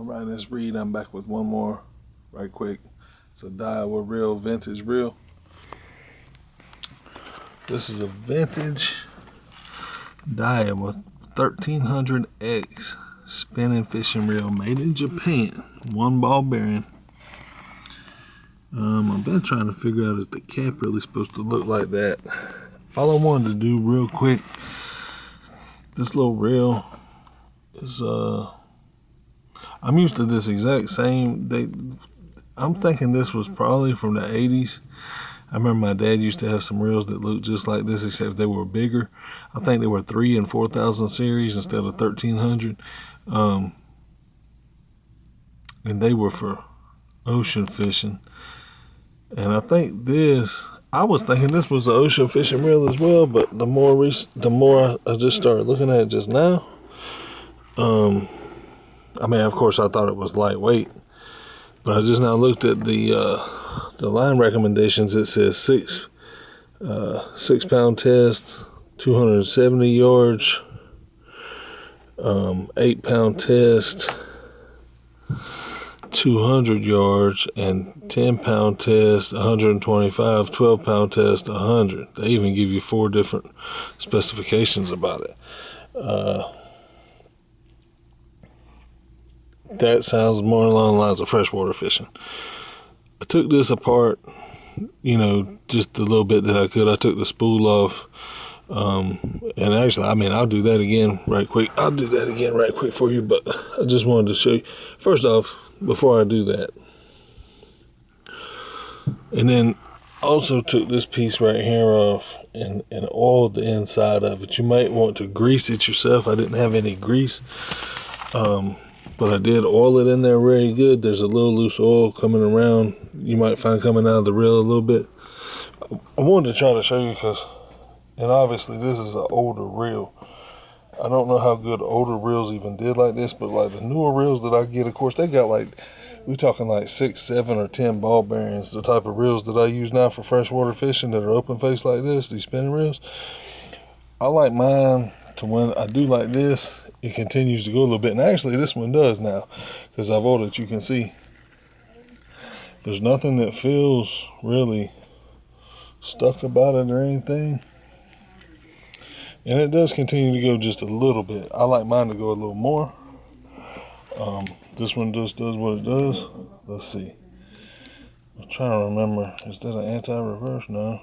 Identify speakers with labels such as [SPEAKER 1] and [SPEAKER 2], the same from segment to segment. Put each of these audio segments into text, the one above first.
[SPEAKER 1] All right, let's read. I'm back with one more right quick. It's a Daiwa reel, vintage reel. This is a vintage Daiwa 1300X spinning fishing reel made in Japan. One ball bearing. I've been trying to figure out if the cap really supposed to look like that. All I wanted to do real quick, this little reel is I'm used to this exact same. I'm thinking this was probably from the 80s. I remember my dad used to have some reels that looked just like this, except they were bigger. I think they were 3,000 and 4,000 series instead of 1,300. And they were for ocean fishing. And I think I was thinking this was the ocean fishing reel as well, but the more I just started looking at it just now, I mean, of course, I thought it was lightweight, but I just now looked at the line recommendations. It says 6 pound test, 270 yards, 8 pound test, 200 yards, and 10 pound test, 125, 12 pound test, 100. They even give you 4 different specifications about it. That sounds more along the lines of freshwater fishing. I took this apart, just a little bit that I could. I took the spool off. And actually, I'll do that again right quick. I'll do that again right quick for you, but I just wanted to show you. First off, before I do that, and then also took this piece right here off and oiled the inside of it. You might want to grease it yourself. I didn't have any grease, but I did oil it in there very good. There's a little loose oil coming around. You might find coming out of the reel a little bit. I wanted to try to show you and obviously this is an older reel. I don't know how good older reels even did like this, but like the newer reels that I get, of course, they got we're talking like 6, 7, or 10 ball bearings. The type of reels that I use now for freshwater fishing that are open face like this, these spinning reels. I like mine to when I do like this, it continues to go a little bit. And actually this one does now, because I've oiled it. You can see there's nothing that feels really stuck about it or anything. And it does continue to go just a little bit. I like mine to go a little more. This one just does what it does. Let's see. I'm trying to remember. Is that an anti-reverse? No.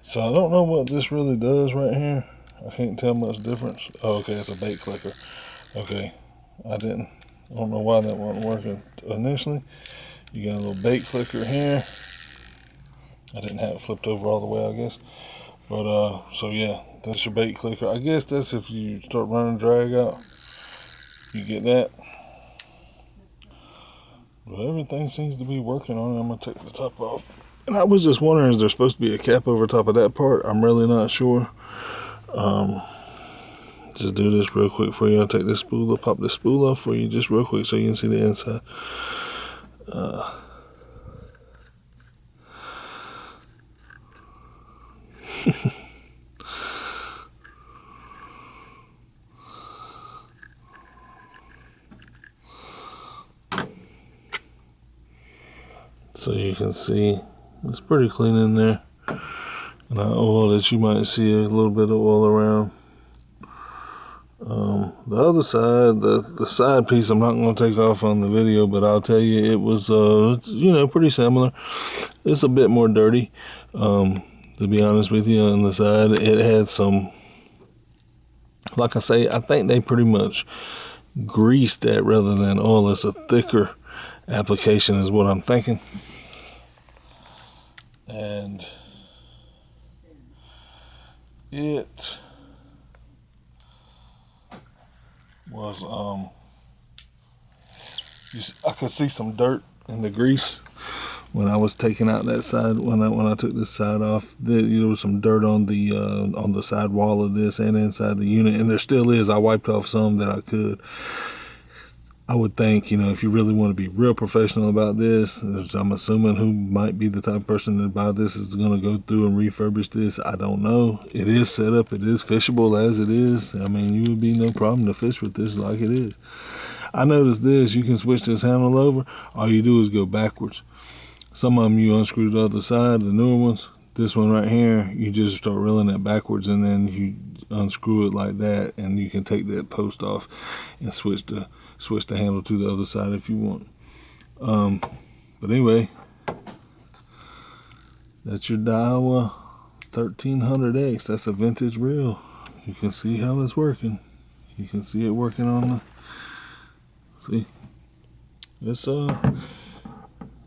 [SPEAKER 1] So I don't know what this really does right here. I can't tell much difference. Oh, okay, it's a bait clicker. Okay. I don't know why that wasn't working initially. You got a little bait clicker here. I didn't have it flipped over all the way, I guess. But, so yeah, that's your bait clicker. I guess that's if you start running drag out, you get that. But everything seems to be working on it. I'm going to take the top off. And I was just wondering, is there supposed to be a cap over top of that part? I'm really not sure. Just do this real quick for you. I'll take this spool, I'll pop this spool off for you just real quick so you can see the inside. So you can see it's pretty clean in there. And I oiled it. You might see a little bit of oil around. The other side, the side piece, I'm not going to take off on the video, but I'll tell you it was, pretty similar. It's a bit more dirty, to be honest with you. On the side, it had some, like I say, I think they pretty much greased that rather than oil. It's a thicker application is what I'm thinking. And it was I could see some dirt in the grease when I was taking out that side. When I took this side off, there was some dirt on the side wall of this and inside the unit, and there still is. I wiped off some that I could. I would think, if you really want to be real professional about this, I'm assuming who might be the type of person to buy this is going to go through and refurbish this. I don't know. It is set up. It is fishable as it is. I mean, you would be no problem to fish with this like it is. I noticed this, you can switch this handle over. All you do is go backwards. Some of them you unscrew the other side, the newer ones. This one right here, you just start reeling it backwards and then you unscrew it like that, and you can take that post off and switch the handle to the other side if you want. But anyway, that's your Daiwa 1300X. That's a vintage reel. You can see how it's working. You can see it working on the, see, it's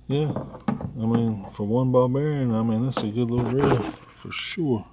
[SPEAKER 1] yeah, I mean, for one ball bearing, I mean, that's a good little reel for sure.